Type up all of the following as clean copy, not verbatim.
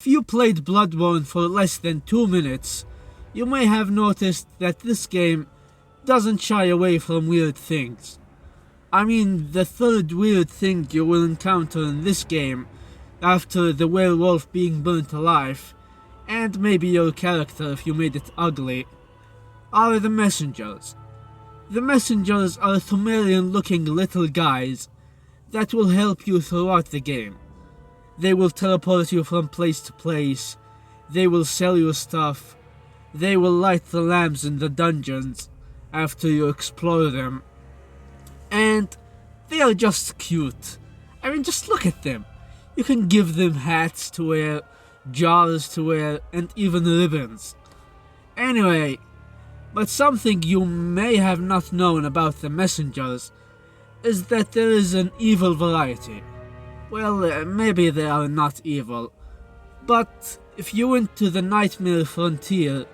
If you played Bloodborne for less than 2 minutes, you may have noticed that this game doesn't shy away from weird things. I mean, the third weird thing you will encounter in this game, after the werewolf being burnt alive, and maybe your character if you made it ugly, are the messengers. The messengers are Thumerian-looking little guys that will help you throughout the game. They will teleport you from place to place, they will sell you stuff, they will light the lamps in the dungeons after you explore them, and they are just cute. I mean, just look at them. You can give them hats to wear, jars to wear, and even ribbons. Anyway, but something you may have not known about the messengers is that there is an evil variety. Well, maybe they are not evil, but if you went to the Nightmare Frontier,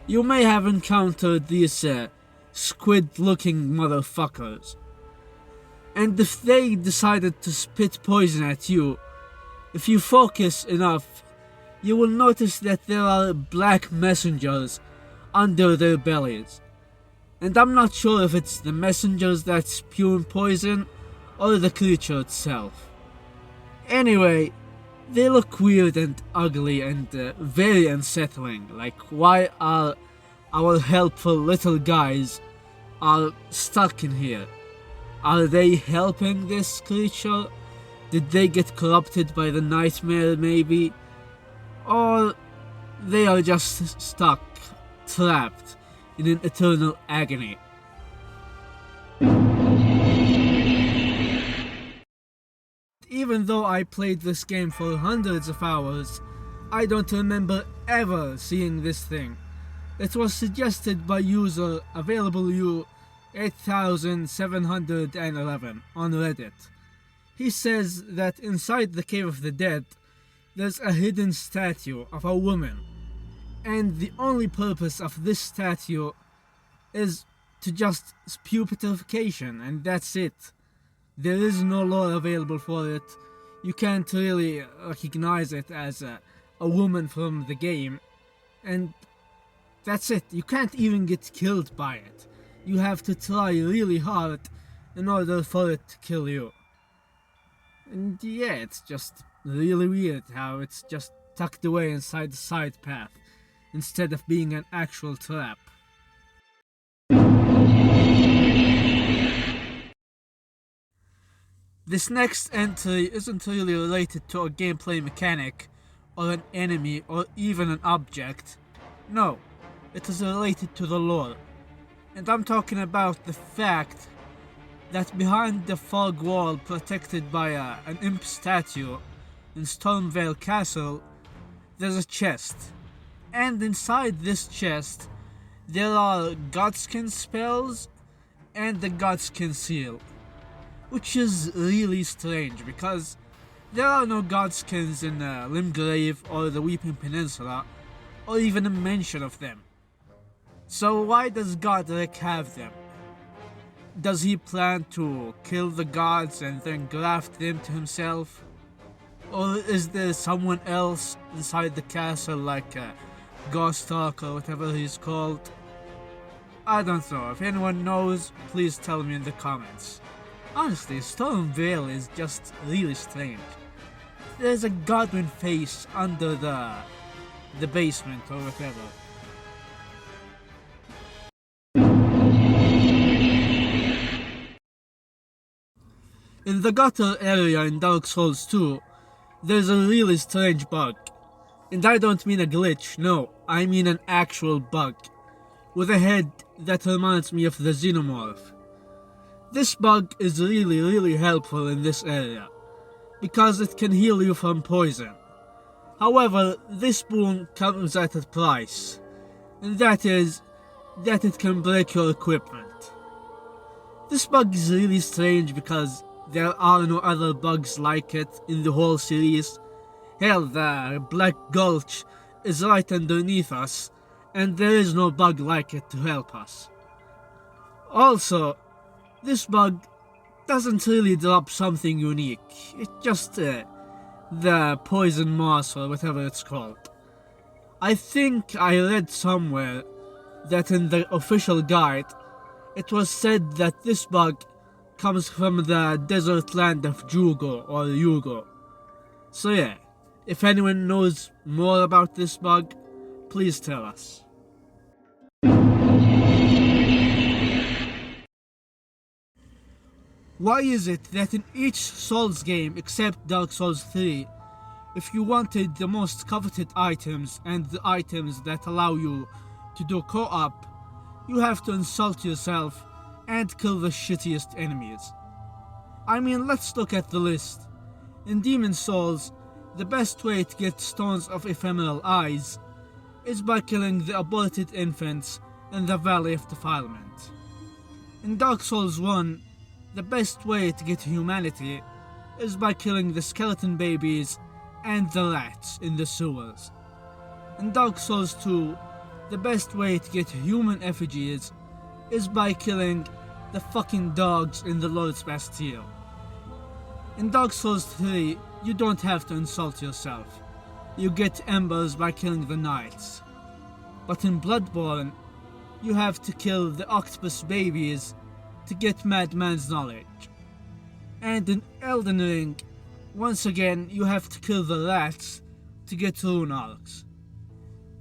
you may have encountered these squid-looking motherfuckers. And if they decided to spit poison at you, if you focus enough, you will notice that there are black messengers under their bellies. And I'm not sure if it's the messengers that spew poison or the creature itself. Anyway, they look weird and ugly and very unsettling. Like, why are our helpful little guys are stuck in here? Are they helping this creature? Did they get corrupted by the nightmare maybe? Or they are just stuck, trapped in an eternal agony? Even though I played this game for hundreds of hours, I don't remember ever seeing this thing. It was suggested by user AvailableU8711 on Reddit. He says that inside the Cave of the Dead, there's a hidden statue of a woman, and the only purpose of this statue is to just spew putrefaction, and that's it. There is no lore available for it. You can't really recognize it as a woman from the game, and that's it. You can't even get killed by it. You have to try really hard in order for it to kill you. And yeah, it's just really weird how it's just tucked away inside the side path instead of being an actual trap. This next entry isn't really related to a gameplay mechanic, or an enemy, or even an object. No, it is related to the lore. And I'm talking about the fact that behind the fog wall protected by an imp statue in Stormvale Castle, there's a chest. And inside this chest, there are Godskin spells and the Godskin seal. Which is really strange, because there are no Godskins in Limgrave or the Weeping Peninsula, or even a mention of them. So why does Godric have them? Does he plan to kill the gods and then graft them to himself? Or is there someone else inside the castle, like Ghostalk or whatever he's called? I don't know. If anyone knows, please tell me in the comments. Honestly, Stormvale is just really strange. There's a Godwin face under the basement or whatever. In the gutter area in Dark Souls 2, there's a really strange bug. And I don't mean a glitch, no, I mean an actual bug. With a head that reminds me of the Xenomorph. This bug is really helpful in this area, because it can heal you from poison. However, this boon comes at a price, and that is that it can break your equipment. This bug is really strange because there are no other bugs like it in the whole series. Hell, the Black Gulch is right underneath us, and there is no bug like it to help us. Also, this bug doesn't really drop something unique. It just the poison moss or whatever it's called. I think I read somewhere that in the official guide it was said that this bug comes from the desert land of Jugo or Yugo. So yeah, if anyone knows more about this bug, please tell us. Why is it that in each Souls game except Dark Souls 3, if you wanted the most coveted items and the items that allow you to do co-op, you have to insult yourself and kill the shittiest enemies? I mean, let's look at the list. In Demon Souls, the best way to get Stones of Ephemeral Eyes is by killing the aborted infants in the Valley of Defilement. In Dark Souls 1, the best way to get humanity is by killing the skeleton babies and the rats in the sewers. In Dark Souls 2, the best way to get human effigies is by killing the fucking dogs in the Lord's Bastille. In Dark Souls 3, you don't have to insult yourself. You get embers by killing the knights. But in Bloodborne, you have to kill the octopus babies to get Madman's knowledge. And in Elden Ring, once again you have to kill the rats to get rune arcs.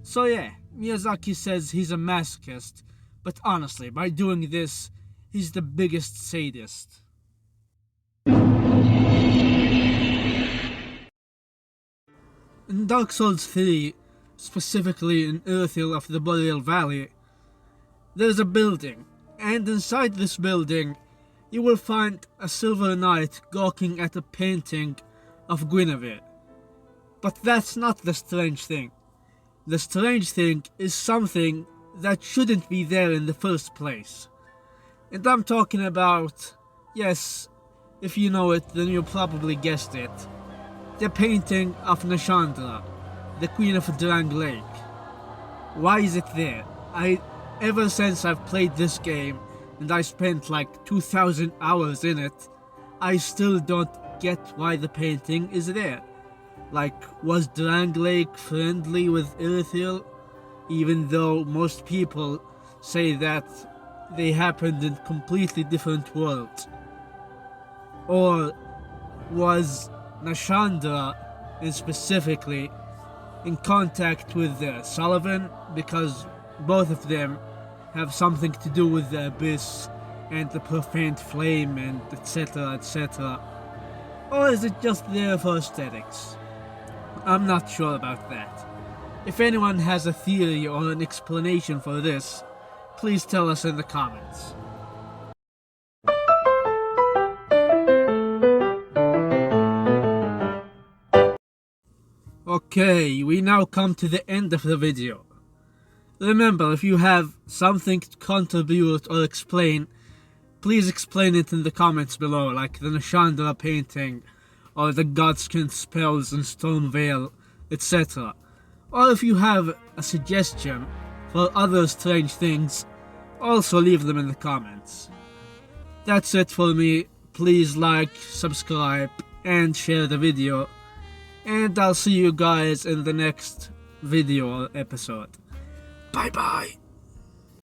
So yeah, Miyazaki says he's a masochist, but honestly, by doing this, he's the biggest sadist. In Dark Souls 3, specifically in Earthhill of the Boreal Valley, there's a building, and inside this building, you will find a silver knight gawking at a painting of Guinevere. But that's not the strange thing. The strange thing is something that shouldn't be there in the first place. And I'm talking about, yes, if you know it, then you probably guessed it, the painting of Nashandra, the Queen of Drang Lake. Why is it there? Ever since I've played this game, and I spent like 2,000 hours in it, I still don't get why the painting is there. Like, was Drang Lake friendly with Earthhill? Even though most people say that they happened in completely different worlds. Or was Nashandra, and specifically, in contact with Sullivan, because both of them have something to do with the abyss and the profaned flame and etc, etc. Or is it just there for aesthetics? I'm not sure about that. If anyone has a theory or an explanation for this, please tell us in the comments. Okay, we now come to the end of the video. Remember, if you have something to contribute or explain, please explain it in the comments below, like the Nashandra painting, or the Godskin spells in Stormveil, etc. Or if you have a suggestion for other strange things, also leave them in the comments. That's it for me. Please like, subscribe, and share the video. And I'll see you guys in the next video or episode. Bye bye.